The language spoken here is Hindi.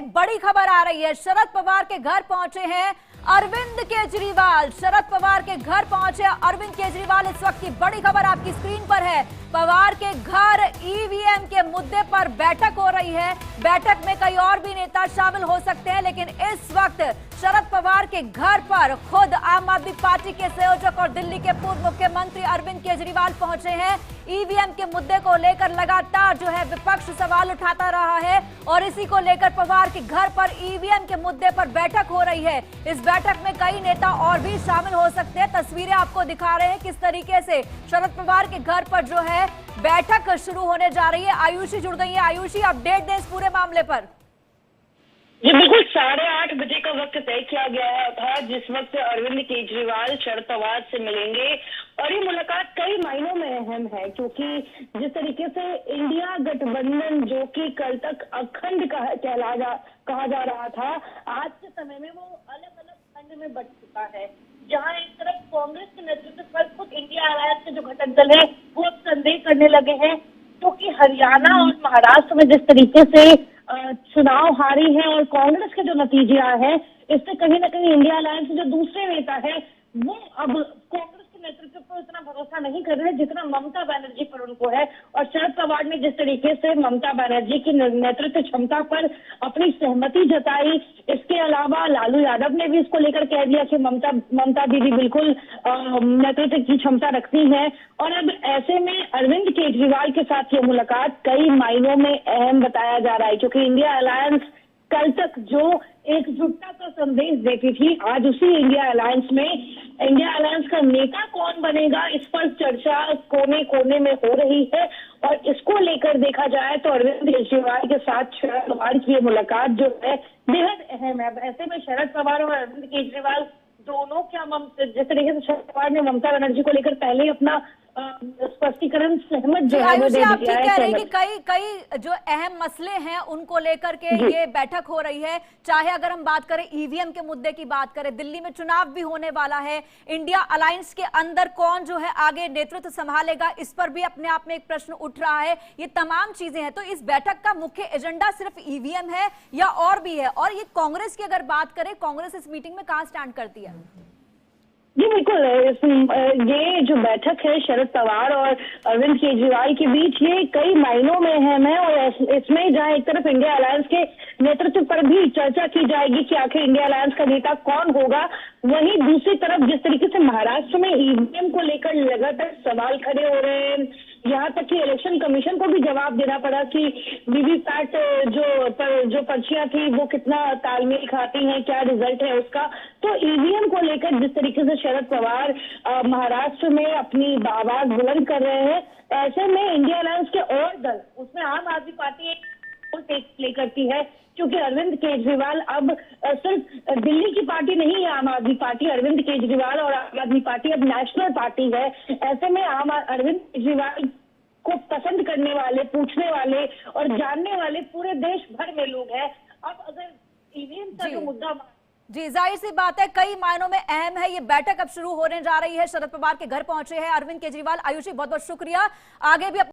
एक बड़ी खबर आ रही है। शरद पवार के घर पहुंचे हैं अरविंद केजरीवाल। शरद पवार के घर पहुंचे अरविंद केजरीवाल। इस वक्त की बड़ी खबर आपकी स्क्रीन पर है। पवार के घर ईवीएम के मुद्दे पर बैठक हो रही है। बैठक में कई और भी नेता शामिल हो सकते हैं, लेकिन इस वक्त शरद पवार के घर पर खुद आम आदमी पार्टी के संयोजक और दिल्ली के पूर्व मुख्यमंत्री अरविंद केजरीवाल पहुंचे हैं। ईवीएम के मुद्दे को लेकर लगातार जो है विपक्ष सवाल उठाता रहा है और इसी को लेकर पवार के घर पर ईवीएम के मुद्दे पर बैठक हो रही है। इस बैठक में कई नेता और भी शामिल हो सकते हैं। तस्वीरें आपको दिखा रहे हैं किस तरीके से शरद पवार के घर पर जो है बैठक शुरू होने जा रही है। आयुषी जुड़ गई है। आयुषी, अपडेट दें इस पूरे मामले पर। जी बिल्कुल, 8:30 बजे का वक्त तय किया गया था जिस वक्त अरविंद केजरीवाल शरद पवार से मिलेंगे और ये मुलाकात कई मायनों में अहम है, क्योंकि जिस तरीके से इंडिया गठबंधन जो कि कल तक अखंड कहा जा रहा था, आज के समय में वो अलग अलग खंड में बंट चुका है। जहां एक तरफ कांग्रेस के नेतृत्व पर खुद इंडिया अलायंस के जो घटक दल है वो अब संदेह करने लगे हैं, क्योंकि हरियाणा और महाराष्ट्र में जिस तरीके से चुनाव हारी है और कांग्रेस के जो नतीजे आए हैं, इससे कहीं ना कहीं इंडिया अलायंस के जो दूसरे नेता है वो अब कांग्रेस के नेतृत्व पर इतना भरोसा नहीं कर रहे जितना ममता बनर्जी पर उनको है। और शरद पवार ने जिस तरीके से ममता बनर्जी की नेतृत्व क्षमता पर अपनी सहमति जताई, इसके अलावा लालू यादव ने भी इसको लेकर कह दिया कि ममता दीदी बिल्कुल नेतृत्व की क्षमता रखती है। और अब ऐसे में अरविंद केजरीवाल के साथ ये मुलाकात कई मायनों में अहम बताया जा रहा है, क्योंकि इंडिया अलायंस कल तक जो एकजुटता का संदेश देती थी, आज उसी इंडिया अलायंस में इंडिया अलायंस का नेता कौन बनेगा, इस पर चर्चा कोने कोने में हो रही है। और इसको लेकर देखा जाए तो अरविंद केजरीवाल के साथ शरद पवार की ये मुलाकात जो है बेहद अहम है। ऐसे में शरद पवार और अरविंद केजरीवाल दोनों जिस तरीके से शरद पवार ने ममता बनर्जी को लेकर पहले ही अपना स्पष्टीकरण सहमत जो है वो दे आप दिया कह रहे हैं है। कि कई जो अहम मसले हैं उनको लेकर के ये बैठक हो रही है। चाहे अगर हम बात करें ईवीएम के मुद्दे की बात करें, दिल्ली में चुनाव भी होने वाला है, इंडिया अलायंस के अंदर कौन जो है आगे नेतृत्व संभालेगा, इस पर भी अपने आप में एक प्रश्न उठ रहा है। ये तमाम चीजें हैं। तो इस बैठक का मुख्य एजेंडा सिर्फ ईवीएम है या और भी है? और ये कांग्रेस की अगर बात करें, कांग्रेस इस मीटिंग में कहां स्टैंड करती है? जी बिल्कुल, ये जो बैठक है शरद पवार और अरविंद केजरीवाल के बीच, ये कई मायनों में अहम है। और इसमें जहां एक तरफ इंडिया अलायंस के नेतृत्व पर भी चर्चा की जाएगी कि आखिर इंडिया अलायंस का नेता कौन होगा, वहीं दूसरी तरफ जिस तरीके से महाराष्ट्र में ईवीएम को लेकर लगातार सवाल खड़े हो रहे हैं, यहाँ तक कि इलेक्शन कमीशन को भी जवाब देना पड़ा कि वीवीपैट जो पर्चियां थी वो कितना तालमेल खाती हैं, क्या रिजल्ट है उसका। तो ईवीएम को लेकर जिस तरीके से शरद पवार महाराष्ट्र में अपनी आवाज बुलंद कर रहे हैं, ऐसे में इंडिया अलायंस के और दल, उसमें आम आदमी पार्टी एक प्ले करती है, क्योंकि अरविंद केजरीवाल अब सिर्फ दिल्ली की पार्टी नहीं है। आम आदमी पार्टी, अरविंद केजरीवाल और आम आदमी पार्टी अब नेशनल पार्टी है। ऐसे में अरविंद केजरीवाल को पसंद करने वाले, पूछने वाले और जानने वाले पूरे देश भर में लोग हैं। अब अगर ईवीएम का जो मुद्दा, जी जाहिर सी बात है कई मायनों में अहम है। ये बैठक अब शुरू होने जा रही है। शरद पवार के घर पहुंचे हैं अरविंद केजरीवाल। आयुषी, बहुत बहुत शुक्रिया। आगे भी